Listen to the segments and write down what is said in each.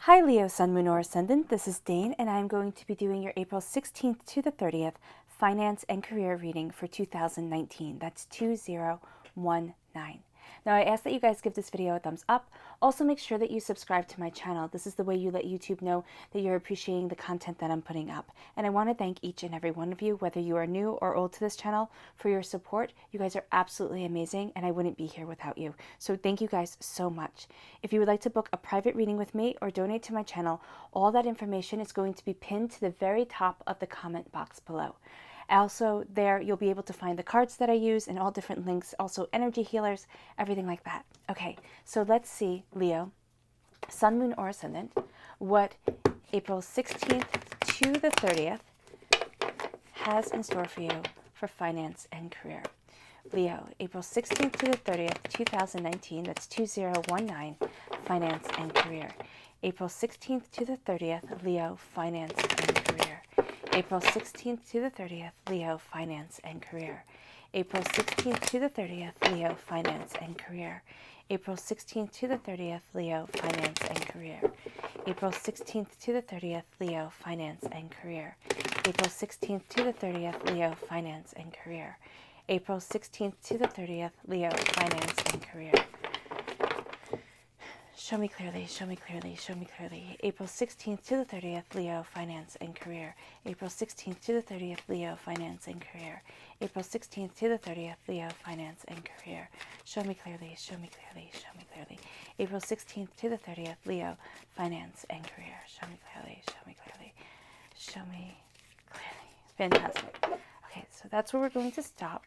Hi Leo, Sun, Moon, or Ascendant. This is Dane, and I'm going to be doing your April 16th to the 30th finance and career reading for 2019. That's 2019. Now, I ask that you guys give this video a thumbs up. Also, make sure that you subscribe to my channel. This is the way you let YouTube know that you're appreciating the content that I'm putting up. And I want to thank each and every one of you, whether you are new or old to this channel, for your support. You guys are absolutely amazing, and I wouldn't be here without you. So thank you guys so much. If you would like to book a private reading with me or donate to my channel, all that information is going to be pinned to the very top of the comment box below. Also, there you'll be able to find the cards that I use and all different links, also energy healers, everything like that. Okay, so let's see, Leo, Sun, Moon, or Ascendant, what April 16th to the 30th has in store for you for finance and career. Leo, April 16th to the 30th, 2019, that's 2019, finance and career. April 16th to the 30th, Leo, finance and career. April 16th to the 30th, Leo, finance and career. April 16th to the 30th, Leo, finance and career. April 16th to the 30th, Leo, finance and career. April 16th to the 30th, Leo, finance and career. April 16th to the 30th, Leo, finance and career. April 16th to the 30th, Leo, finance and career. Show me clearly, show me clearly, show me clearly. April 16th to the 30th, Leo, finance and career. April 16th to the 30th, Leo, finance and career. April 16th to the 30th, Leo, finance and career. Show me clearly, show me clearly, show me clearly. April 16th to the 30th, Leo, finance and career. Show me clearly, show me clearly, show me clearly. Fantastic. Okay, so that's where we're going to stop.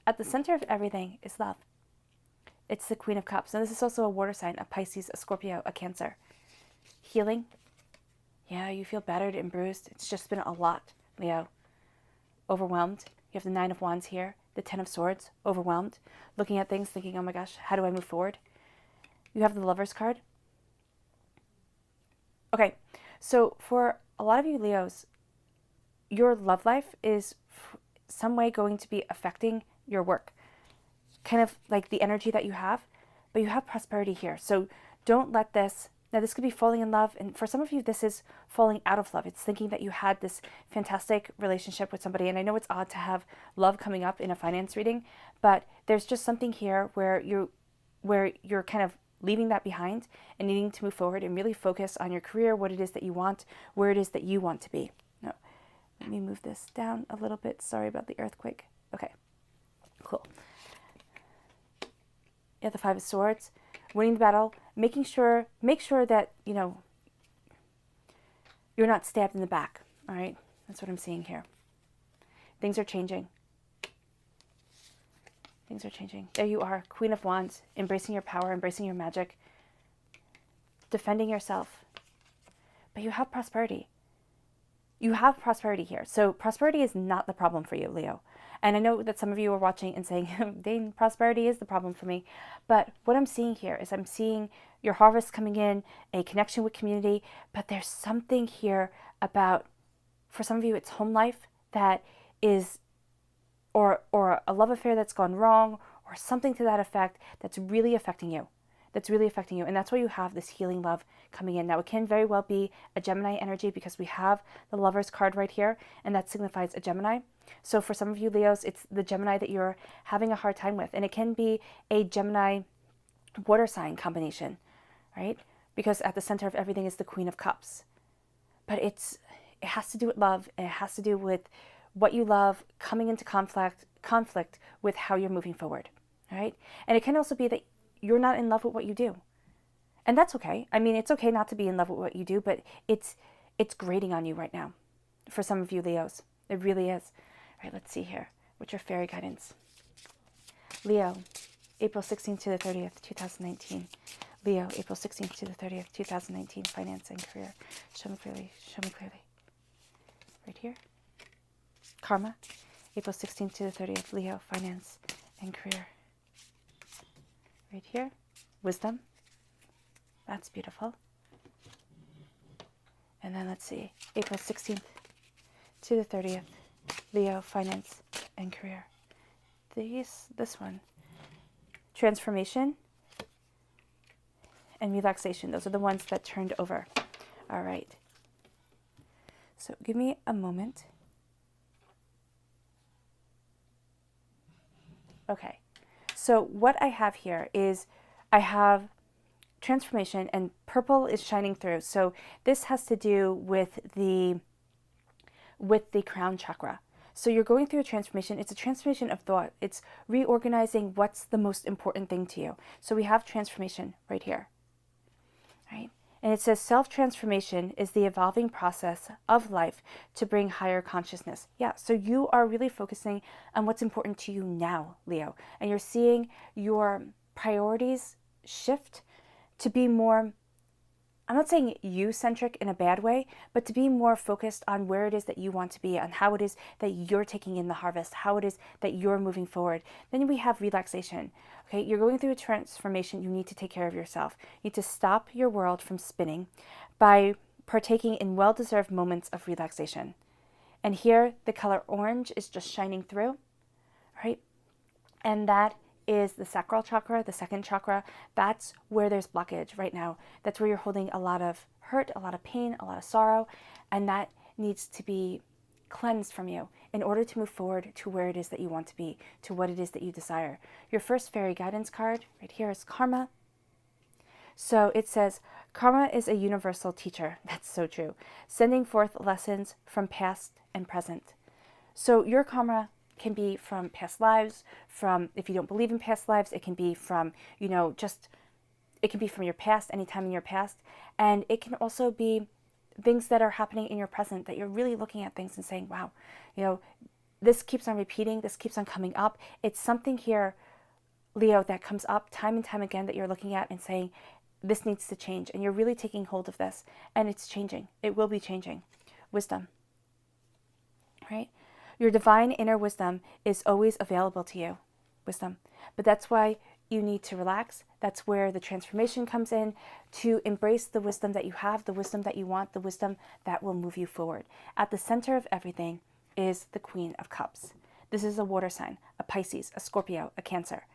At the center of everything is love. It's the Queen of Cups. Now, this is also a water sign, a Pisces, a Scorpio, a Cancer. Healing. Yeah, you feel battered and bruised. It's just been a lot, Leo. Overwhelmed. You have the Nine of Wands here, the Ten of Swords, overwhelmed. Looking at things, thinking, oh my gosh, how do I move forward? You have the Lover's card. Okay, so for a lot of you Leos, your love life is some way going to be affecting your work. Kind of like the energy that you have, but you have prosperity here. So don't let this, now this could be falling in love, and for some of you this is falling out of love. It's thinking that you had this fantastic relationship with somebody, and I know it's odd to have love coming up in a finance reading, but there's just something here where you're kind of leaving that behind and needing to move forward and really focus on your career, what it is that you want, where it is that you want to be. No, let me move this down a little bit. Sorry about the earthquake. Okay, cool. You have the Five of Swords, winning the battle, make sure that, you know, you're not stabbed in the back, all right? That's what I'm seeing here. Things are changing. Things are changing. There you are, Queen of Wands, embracing your power, embracing your magic, defending yourself. But you have prosperity. You have prosperity here. So prosperity is not the problem for you, Leo. And I know that some of you are watching and saying, Dane, prosperity is the problem for me. But what I'm seeing here is I'm seeing your harvest coming in, a connection with community, but there's something here about, for some of you, it's home life that is, or a love affair that's gone wrong, or something to that effect that's really affecting you. That's really affecting you. And that's why you have this healing love coming in. Now, it can very well be a Gemini energy because we have the Lover's card right here, and that signifies a Gemini. So for some of you Leos, it's the Gemini that you're having a hard time with. And it can be a Gemini water sign combination, right? Because at the center of everything is the Queen of Cups. But it has to do with love, and it has to do with what you love coming into conflict with how you're moving forward, right? And it can also be that you're not in love with what you do. And that's okay. I mean, it's okay not to be in love with what you do, but it's grating on you right now. For some of you Leos, it really is. All right, let's see here. What's your fairy guidance? Leo, April 16th to the 30th, 2019. Leo, April 16th to the 30th, 2019, finance and career. Show me clearly, show me clearly. Right here. Karma, April 16th to the 30th, Leo, finance and career. Right here, wisdom. That's beautiful. And then let's see, April 16th to the 30th, Leo, finance and career. This one, transformation and relaxation. Those are the ones that turned over. All right. So give me a moment. Okay. So what I have here is I have transformation, and purple is shining through. So this has to do with the crown chakra. So you're going through a transformation. It's a transformation of thought. It's reorganizing what's the most important thing to you. So we have transformation right here, right? And it says self-transformation is the evolving process of life to bring higher consciousness. Yeah, so you are really focusing on what's important to you now, Leo. And you're seeing your priorities shift to be more, I'm not saying you-centric in a bad way, but to be more focused on where it is that you want to be, on how it is that you're taking in the harvest, how it is that you're moving forward. Then we have relaxation. Okay, you're going through a transformation. You need to take care of yourself. You need to stop your world from spinning by partaking in well-deserved moments of relaxation. And here, the color orange is just shining through, right? And that is the sacral chakra, the second chakra. That's where there's blockage right now. That's where you're holding a lot of hurt, a lot of pain, a lot of sorrow, and that needs to be cleansed from you in order to move forward to where it is that you want to be, to what it is that you desire. Your first fairy guidance card right here is karma. So it says, karma is a universal teacher. That's so true. Sending forth lessons from past and present. So your karma can be from past lives, from, if you don't believe in past lives, it can be from, it can be from your past, anytime in your past. And it can also be things that are happening in your present, that you're really looking at things and saying, wow, this keeps on repeating, this keeps on coming up. It's something here, Leo, that comes up time and time again that you're looking at and saying, this needs to change. And you're really taking hold of this, and it's changing. It will be changing. Wisdom, right? Your divine inner wisdom is always available to you, wisdom. But that's why you need to relax. That's where the transformation comes in, to embrace the wisdom that you have, the wisdom that you want, the wisdom that will move you forward. At the center of everything is the Queen of Cups. This is a water sign, a Pisces, a Scorpio, a Cancer,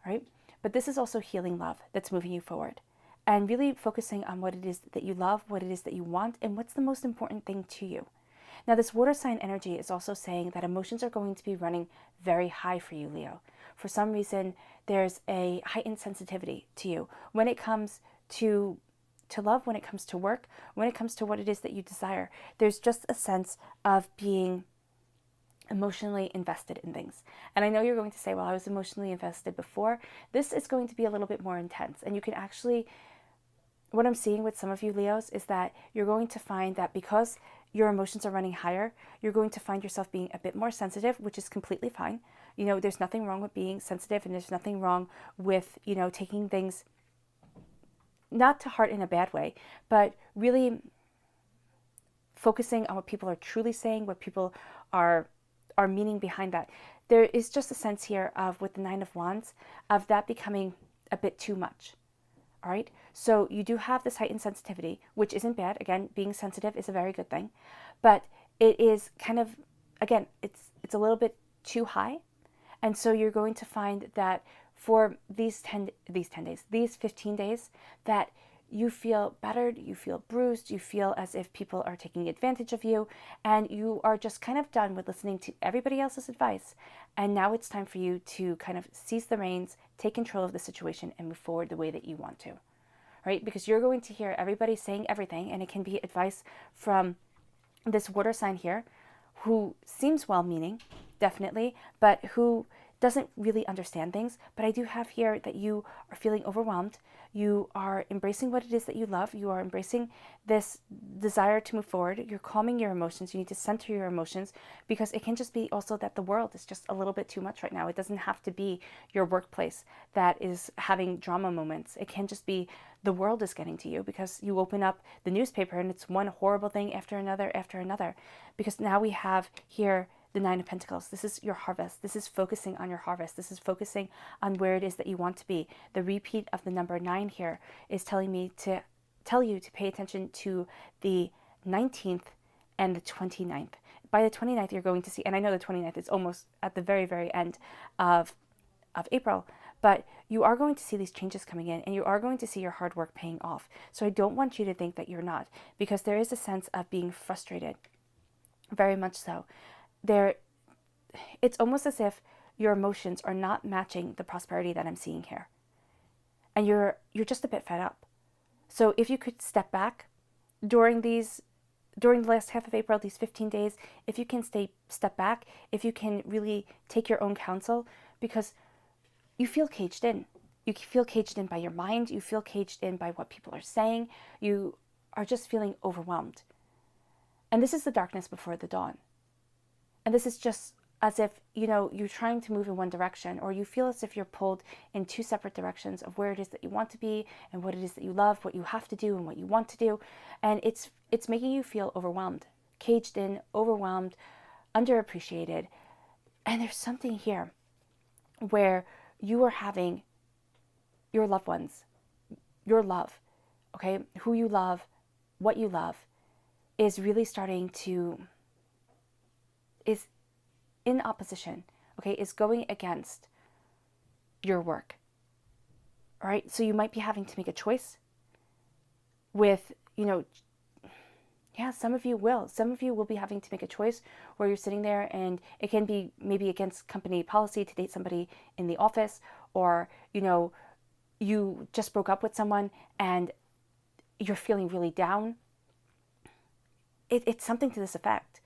right? But this is also healing love that's moving you forward. And really focusing on what it is that you love, what it is that you want, and what's the most important thing to you. Now, this water sign energy is also saying that emotions are going to be running very high for you, Leo. For some reason, there's a heightened sensitivity to you when it comes to love, when it comes to work, when it comes to what it is that you desire. There's just a sense of being emotionally invested in things. And I know you're going to say, well, I was emotionally invested before. This is going to be a little bit more intense. And you can actually, what I'm seeing with some of you Leos is that you're going to find that because your emotions are running higher, you're going to find yourself being a bit more sensitive, which is completely fine. There's nothing wrong with being sensitive, and there's nothing wrong with, taking things not to heart in a bad way, but really focusing on what people are truly saying, what people are meaning behind that. There is just a sense here of, with the Nine of Wands, of that becoming a bit too much. All right, so you do have this heightened sensitivity, which isn't bad. Again, being sensitive is a very good thing, but it is kind of, again, it's a little bit too high. And so you're going to find that for these 15 days, that you feel battered, you feel bruised, you feel as if people are taking advantage of you, and you are just kind of done with listening to everybody else's advice. And now it's time for you to kind of seize the reins, take control of the situation, and move forward the way that you want to, right? Because you're going to hear everybody saying everything, and it can be advice from this water sign here, who seems well-meaning, definitely, but who doesn't really understand things. But I do have here that you are feeling overwhelmed. You are embracing what it is that you love. You are embracing this desire to move forward. You're calming your emotions. You need to center your emotions, because it can just be also that the world is just a little bit too much right now. It doesn't have to be your workplace that is having drama moments. It can just be the world is getting to you, because you open up the newspaper and it's one horrible thing after another. Because now we have here the Nine of Pentacles. This is your harvest. This is focusing on your harvest. This is focusing on where it is that you want to be. The repeat of the number 9 here is telling me to tell you to pay attention to the 19th and the 29th. By the 29th, you're going to see, and I know the 29th is almost at the very, very end of April, But you are going to see these changes coming in, and you are going to see your hard work paying off. So I don't want you to think that you're not, because there is a sense of being frustrated, very much so. It's almost as if your emotions are not matching the prosperity that I'm seeing here. And you're just a bit fed up. So if you could step back during the last half of April, these 15 days, if you can step back, if you can really take your own counsel, because you feel caged in. You feel caged in by your mind. You feel caged in by what people are saying. You are just feeling overwhelmed. And this is the darkness before the dawn. And this is just as if, you're trying to move in one direction, or you feel as if you're pulled in two separate directions of where it is that you want to be and what it is that you love, what you have to do and what you want to do. And it's making you feel overwhelmed, caged in, overwhelmed, underappreciated. And there's something here where you are having your loved ones, your love, okay, who you love, what you love, is really starting to, is in opposition, okay, is going against your work. All right, so you might be having to make a choice with, some of you will. Some of you will be having to make a choice where you're sitting there, and it can be maybe against company policy to date somebody in the office, or, you just broke up with someone and you're feeling really down. It's something to this effect,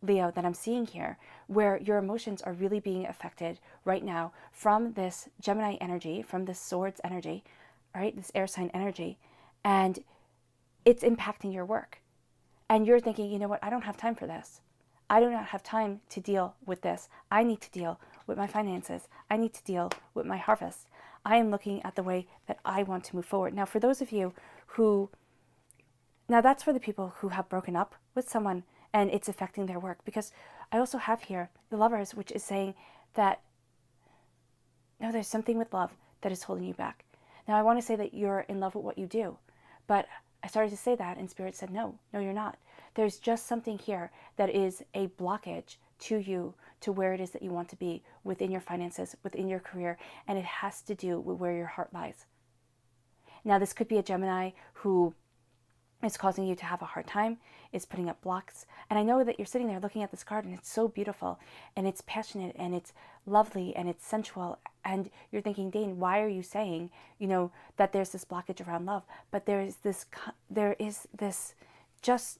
Leo, that I'm seeing here, where your emotions are really being affected right now from this Gemini energy, from this Swords energy, right, this air sign energy, and it's impacting your work. And you're thinking, you know what, I don't have time for this. I do not have time to deal with this. I need to deal with my finances. I need to deal with my harvest. I am looking at the way that I want to move forward. Now, for those of you now that's for the people who have broken up with someone and it's affecting their work, because I also have here the Lovers, which is saying that, no, there's something with love that is holding you back. Now, I want to say that you're in love with what you do, but I started to say that and Spirit said, no, you're not. There's just something here that is a blockage to you, to where it is that you want to be within your finances, within your career, and it has to do with where your heart lies. Now, this could be a Gemini who is causing you to have a hard time, is putting up blocks. And I know that you're sitting there looking at this card and it's so beautiful and it's passionate and it's lovely and it's sensual. And you're thinking, Dane, why are you saying, that there's this blockage around love? But there is this just,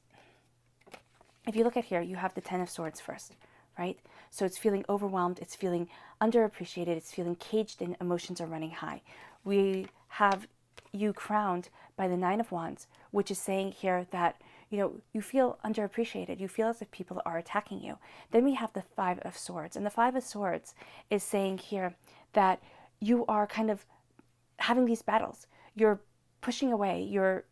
if you look at here, you have the Ten of Swords first, right? So it's feeling overwhelmed, it's feeling underappreciated, it's feeling caged in, emotions are running high. We have you crowned by the Nine of Wands, which is saying here that, you feel underappreciated. You feel as if people are attacking you. Then we have the Five of Swords. And the Five of Swords is saying here that you are kind of having these battles. You're pushing away. You're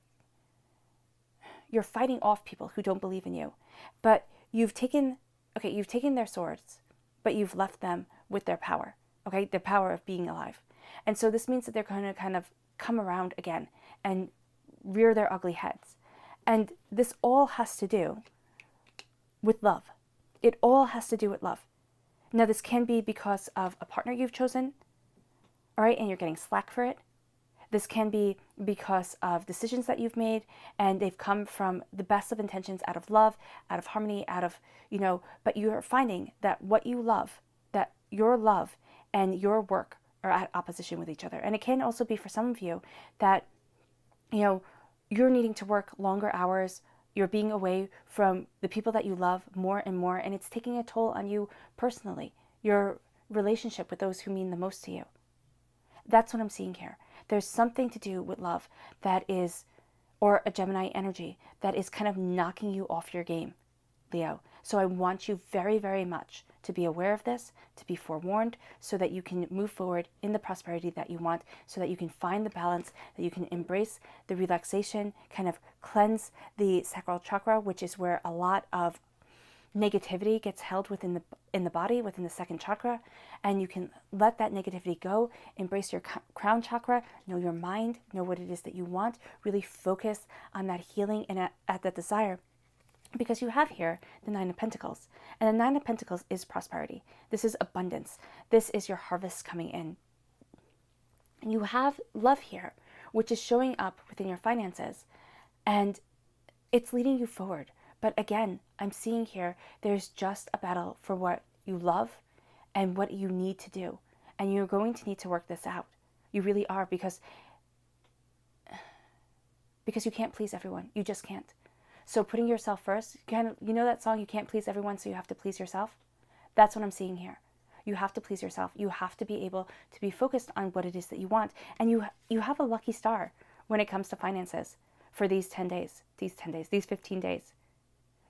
fighting off people who don't believe in you. But you've taken their swords, but you've left them with their power, okay? Their power of being alive. And so this means that they're going to kind of come around again and rear their ugly heads. And this all has to do with love. It all has to do with love. Now, this can be because of a partner you've chosen, all right, and you're getting slack for it. This can be because of decisions that you've made, and they've come from the best of intentions, out of love, out of harmony, out of, but you're finding that what you love, that your love and your work are at opposition with each other. And it can also be for some of you that, you're needing to work longer hours, you're being away from the people that you love more and more, and it's taking a toll on you personally, your relationship with those who mean the most to you. That's what I'm seeing here. There's something to do with love that is, or a Gemini energy, that is kind of knocking you off your game, Leo. So I want you very, very much to be aware of this, to be forewarned, so that you can move forward in the prosperity that you want, so that you can find the balance, that you can embrace the relaxation, kind of cleanse the Sacral Chakra, which is where a lot of negativity gets held within the body, within the second chakra, and you can let that negativity go, embrace your crown chakra, know your mind, know what it is that you want, really focus on that healing and at that desire. Because you have here the Nine of Pentacles. And the Nine of Pentacles is prosperity. This is abundance. This is your harvest coming in. You have love here, which is showing up within your finances, and it's leading you forward. But again, I'm seeing here, there's just a battle for what you love and what you need to do. And you're going to need to work this out. You really are, because you can't please everyone. You just can't. So putting yourself first, you know that song, you can't please everyone, so you have to please yourself? That's what I'm seeing here. You have to please yourself. You have to be able to be focused on what it is that you want. And you have a lucky star when it comes to finances for these 10 days, these 15 days.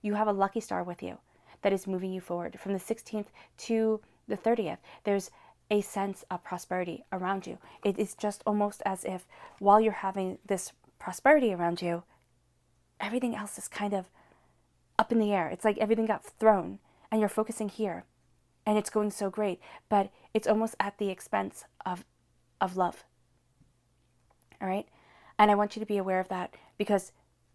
You have a lucky star with you that is moving you forward. From the 16th to the 30th, there's a sense of prosperity around you. It is just almost as if while you're having this prosperity around you, everything else is kind of up in the air. It's like everything got thrown and you're focusing here and it's going so great, but it's almost at the expense of love. All right? And I want you to be aware of that, because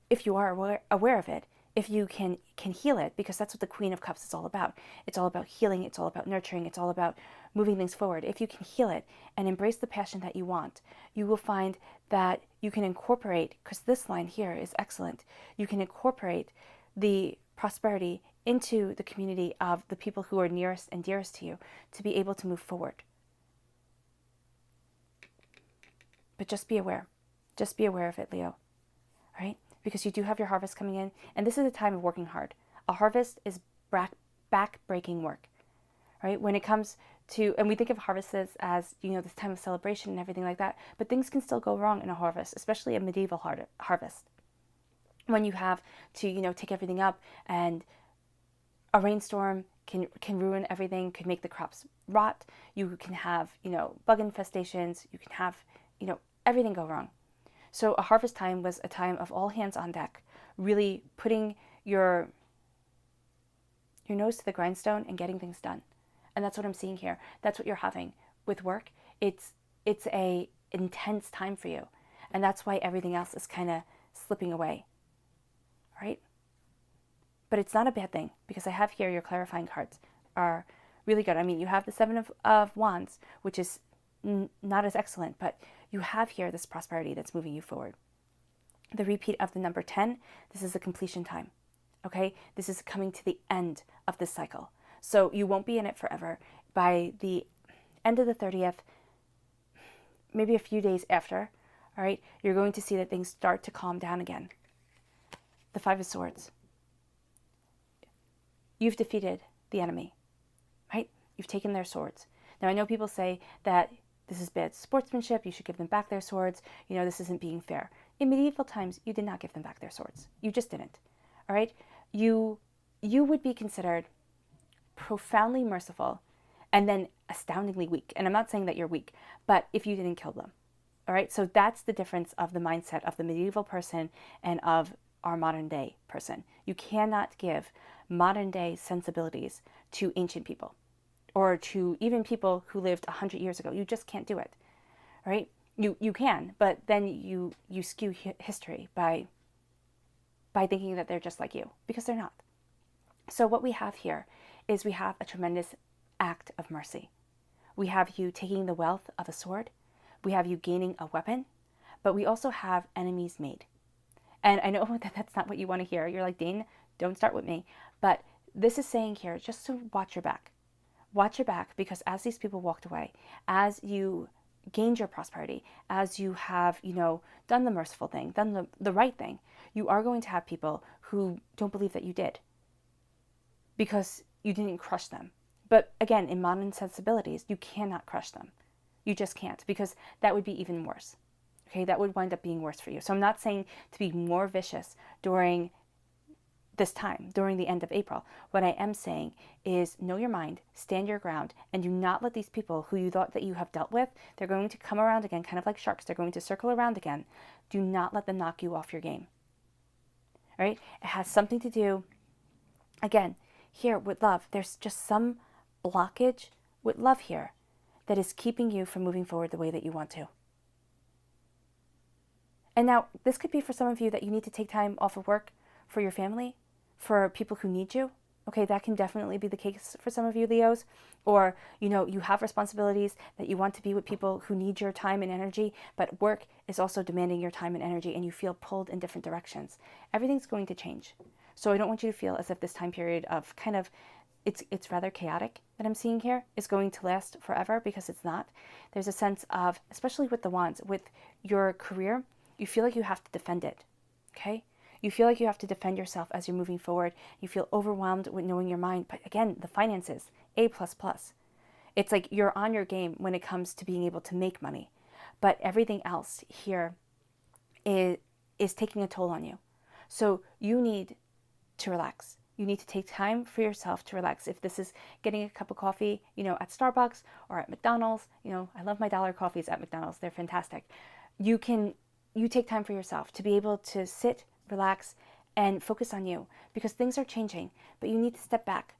if you are aware of it, if you can heal it, because that's what the Queen of Cups is all about. It's all about healing. It's all about nurturing. It's all about moving things forward. If you can heal it and embrace the passion that you want, you will find that you can incorporate, because this line here is excellent, you can incorporate the prosperity into the community of the people who are nearest and dearest to you to be able to move forward. But just be aware. Just be aware of it, Leo. All right? Because you do have your harvest coming in, and this is a time of working hard. A harvest is back-breaking work, right? When it comes to, and we think of harvests as, this time of celebration and everything like that, but things can still go wrong in a harvest, especially a medieval harvest. When you have to, take everything up, and a rainstorm can ruin everything, could make the crops rot. You can have, bug infestations. You can have, everything go wrong. So a harvest time was a time of all hands on deck, really putting your nose to the grindstone and getting things done. And that's what I'm seeing here. That's what you're having with work. It's a intense time for you. And that's why everything else is kind of slipping away. All right? But it's not a bad thing, because I have here your clarifying cards are really good. I mean, you have the Seven of Wands, which is not as excellent, but you have here this prosperity that's moving you forward. The repeat of the number 10, this is a completion time, okay? This is coming to the end of this cycle. So you won't be in it forever. By the end of the 30th, maybe a few days after, all right, you're going to see that things start to calm down again. The Five of Swords. You've defeated the enemy, right? You've taken their swords. Now, I know people say that this is bad sportsmanship, you should give them back their swords, this isn't being fair. In medieval times, you did not give them back their swords. You just didn't, all right? You would be considered profoundly merciful and then astoundingly weak. And I'm not saying that you're weak, but if you didn't kill them, all right? So that's the difference of the mindset of the medieval person and of our modern day person. You cannot give modern day sensibilities to ancient people, or to even people who lived 100 years ago. You just can't do it, right? You can, but then you skew history by thinking that they're just like you, because they're not. So what we have here is we have a tremendous act of mercy. We have you taking the wealth of a sword. We have you gaining a weapon, but we also have enemies made. And I know that that's not what you want to hear. You're like, Dane, don't start with me. But this is saying here, just to watch your back. Watch your back, because as these people walked away, as you gained your prosperity, as you have, done the merciful thing, done the right thing, you are going to have people who don't believe that you did, because you didn't crush them. But again, in modern sensibilities, you cannot crush them. You just can't, because that would be even worse. Okay, that would wind up being worse for you. So I'm not saying to be more vicious during this time, during the end of April. What I am saying is know your mind, stand your ground, and do not let these people who you thought that you have dealt with, they're going to come around again, kind of like sharks. They're going to circle around again. Do not let them knock you off your game. All right? It has something to do, again, here with love. There's just some blockage with love here that is keeping you from moving forward the way that you want to. And now, this could be for some of you that you need to take time off of work for your family, for people who need you, Okay, that can definitely be the case for some of you Leos. Or, you have responsibilities that you want to be with people who need your time and energy, but work is also demanding your time and energy, and you feel pulled in different directions. Everything's going to change. So I don't want you to feel as if this time period of kind of, it's rather chaotic that I'm seeing here, is going to last forever, because it's not. There's a sense of, especially with the wands, with your career, you feel like you have to defend it, okay? You feel like you have to defend yourself as you're moving forward. You feel overwhelmed with knowing your mind. But again, the finances, A++. It's like you're on your game when it comes to being able to make money. But everything else here is taking a toll on you. So you need to relax. You need to take time for yourself to relax. If this is getting a cup of coffee, at Starbucks or at McDonald's, I love my dollar coffees at McDonald's. They're fantastic. You take time for yourself to be able to sit, relax, and focus on you, because things are changing, but you need to step back.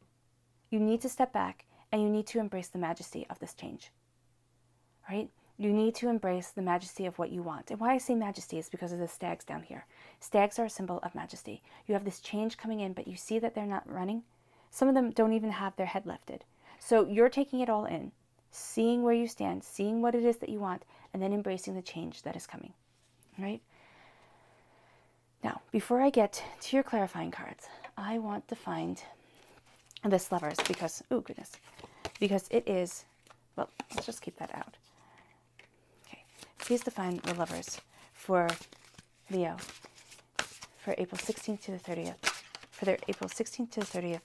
You need to step back, and you need to embrace the majesty of this change, right? You need to embrace the majesty of what you want. And why I say majesty is because of the stags down here. Stags are a symbol of majesty. You have this change coming in, but you see that they're not running. Some of them don't even have their head lifted. So you're taking it all in, seeing where you stand, seeing what it is that you want, and then embracing the change that is coming, right? Now, before I get to your clarifying cards, I want to find this Lovers, because, oh goodness, because it is, well, let's just keep that out. Okay, please define the Lovers for Leo for April 16th to the 30th, for their April 16th to the 30th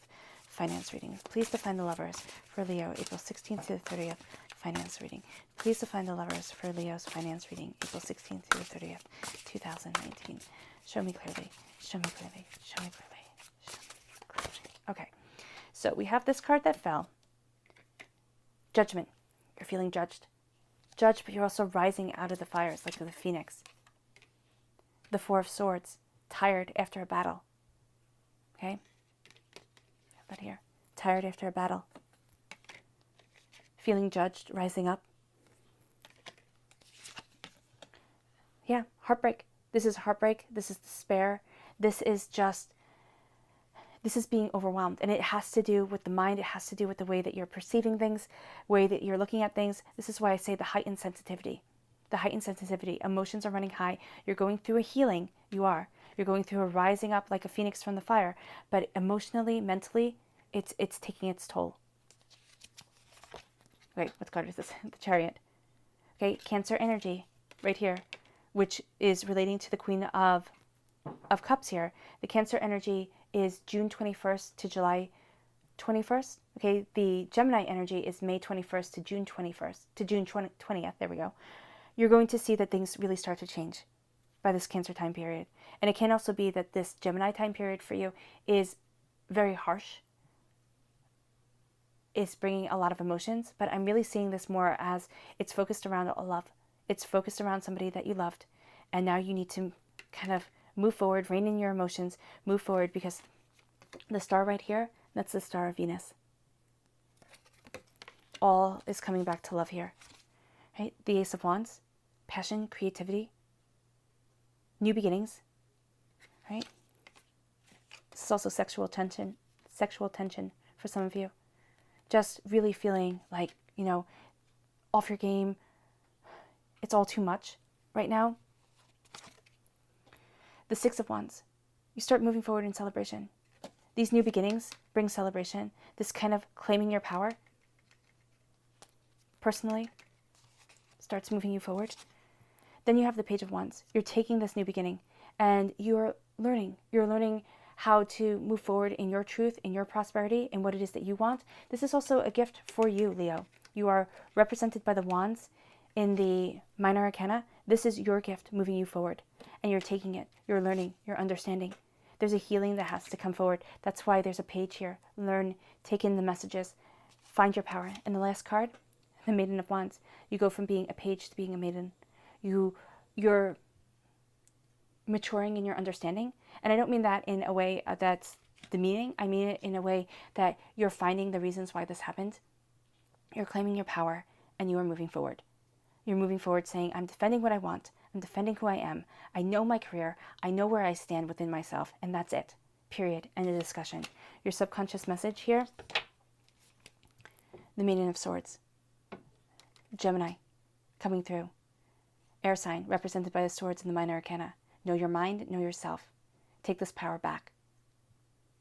finance reading. Please define the Lovers for Leo, April 16th to the 30th finance reading. Please define the Lovers for Leo's finance reading, April 16th to the 30th, 2019. Show me clearly, show me clearly, show me clearly, show me clearly. Okay, so we have this card that fell. Judgment. You're feeling judged. Judged, but you're also rising out of the fires like the phoenix. The Four of Swords. Tired after a battle. Okay? Have that here. Tired after a battle. Feeling judged, rising up. Yeah, heartbreak. This is heartbreak. This is despair. This is being overwhelmed. And it has to do with the mind. It has to do with the way that you're perceiving things, way that you're looking at things. This is why I say the heightened sensitivity. The heightened sensitivity. Emotions are running high. You're going through a healing. You are. You're going through a rising up like a phoenix from the fire. But emotionally, mentally, it's taking its toll. Wait, what card is this? The Chariot. Okay, Cancer energy right here, which is relating to the Queen of Cups here. The Cancer energy is June 21st to July 21st. Okay, the Gemini energy is May 21st to June 21st, to June 20th. There we go. You're going to see that things really start to change by this Cancer time period. And it can also be that this Gemini time period for you is very harsh. It's bringing a lot of emotions, but I'm really seeing this more as it's focused around a love. It's focused around somebody that you loved, and now you need to kind of move forward, rein in your emotions, move forward, because the star right here, that's the star of Venus. All is coming back to love here, right? The Ace of Wands, passion, creativity, new beginnings, right? This is also sexual tension for some of you. Just really feeling like, off your game. It's all too much right now. The Six of Wands. You start moving forward in celebration. These new beginnings bring celebration. This kind of claiming your power personally starts moving you forward. Then you have the Page of Wands. You're taking this new beginning and you're learning. You're learning how to move forward in your truth, in your prosperity, in what it is that you want. This is also a gift for you, Leo. You are represented by the wands in the minor arcana. This is your gift moving you forward, and you're taking it. You're learning. You're understanding. There's a healing that has to come forward. That's why there's a page here. Learn, take in the messages, find your power. And the last card, the Maiden of Wands. You go from being a page to being a maiden. You're maturing in your understanding. And I don't mean that in a way that's demeaning. I mean it in a way that you're finding the reasons why this happened. You're claiming your power and you are moving forward. You're moving forward saying, I'm defending what I want. I'm defending who I am. I know my career. I know where I stand within myself. And that's it. period. End of discussion. Your subconscious message here, the Maiden of Swords, Gemini, coming through. Air sign, represented by the swords in the minor arcana. Know your mind, know yourself. Take this power back.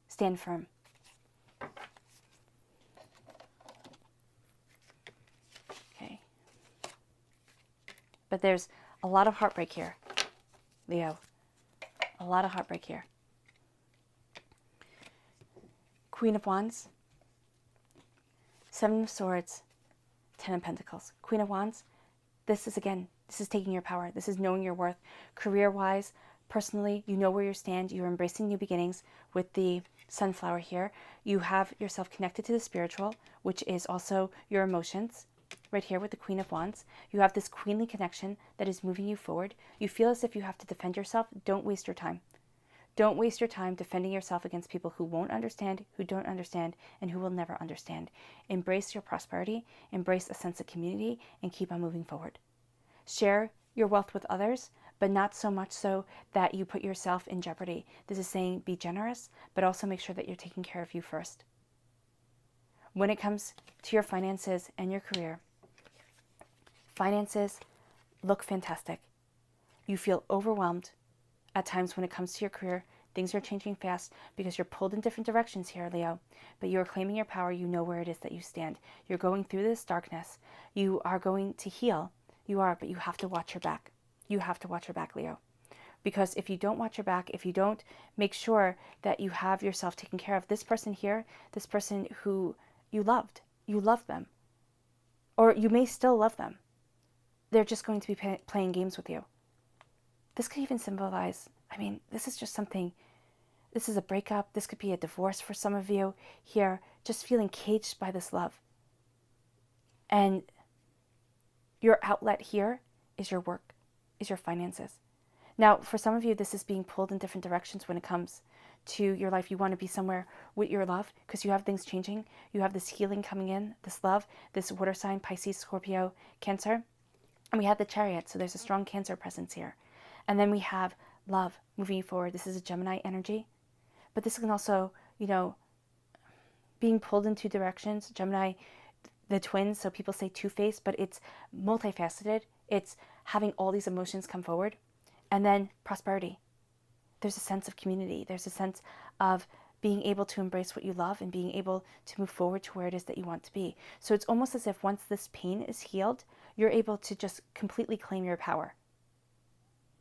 Stand firm. Okay. But there's a lot of heartbreak here, Leo. A lot of heartbreak here. Queen of Wands, Seven of Swords, Ten of Pentacles. Queen of Wands, this is taking your power. This is knowing your worth. Career-wise, personally, you know where you stand. You're embracing new beginnings with the sunflower here. You have yourself connected to the spiritual, which is also your emotions. Right here with the Queen of Wands, you have this queenly connection that is moving you forward. You feel as if you have to defend yourself. Don't waste your time. Don't waste your time defending yourself against people who won't understand, who don't understand, and who will never understand. Embrace your prosperity, embrace a sense of community, and keep on moving forward. Share your wealth with others, but not so much so that you put yourself in jeopardy. This is saying be generous, but also make sure that you're taking care of you first. When it comes to your finances and your career, finances look fantastic. You feel overwhelmed at times when it comes to your career. Things are changing fast because you're pulled in different directions here, Leo. But you are claiming your power. You know where it is that you stand. You're going through this darkness. You are going to heal. You are, but you have to watch your back. You have to watch your back, Leo. Because if you don't watch your back, if you don't make sure that you have yourself taken care of, this person here, this person who you loved them. Or you may still love them. They're just going to be playing games with you. This could even symbolize, this is just something, this is a breakup. This could be a divorce for some of you here, just feeling caged by this love. And your outlet here is your work, is your finances. Now, for some of you, this is being pulled in different directions when it comes to your life. You want to be somewhere with your love because you have things changing. You have this healing coming in, this love, this water sign, Pisces, Scorpio, Cancer. And we have the Chariot, so there's a strong Cancer presence here. And then we have love moving forward. This is a Gemini energy. But this can also, being pulled in two directions. Gemini, the twins, so people say two-faced, but it's multifaceted. It's having all these emotions come forward. And then prosperity. There's a sense of community. There's a sense of being able to embrace what you love and being able to move forward to where it is that you want to be. So it's almost as if once this pain is healed, you're able to just completely claim your power.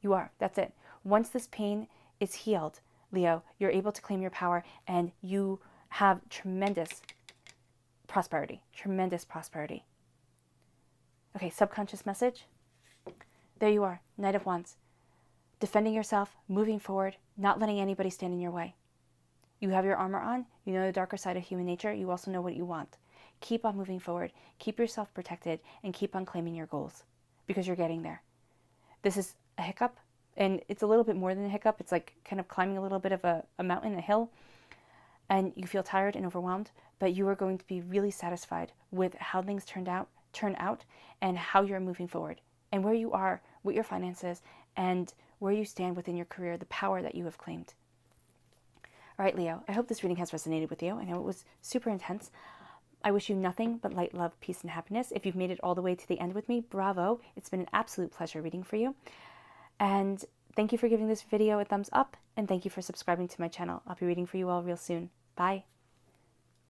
You are. That's it. Once this pain is healed, Leo, you're able to claim your power and you have tremendous prosperity. Tremendous prosperity. Okay, subconscious message. There you are. Knight of Wands. Defending yourself, moving forward, not letting anybody stand in your way. You have your armor on. You know the darker side of human nature. You also know what you want. Keep on moving forward. Keep yourself protected and keep on claiming your goals because you're getting there. This is a hiccup, and it's a little bit more than a hiccup. It's like kind of climbing a little bit of a mountain, a hill, and you feel tired and overwhelmed, but you are going to be really satisfied with how things turn out and how you're moving forward and where you are with your finances and where you stand within your career, the power that you have claimed. All right, Leo, I hope this reading has resonated with you. I know it was super intense. I wish you nothing but light, love, peace, and happiness. If you've made it all the way to the end with me, bravo. It's been an absolute pleasure reading for you. And thank you for giving this video a thumbs up, and thank you for subscribing to my channel. I'll be reading for you all real soon. Bye.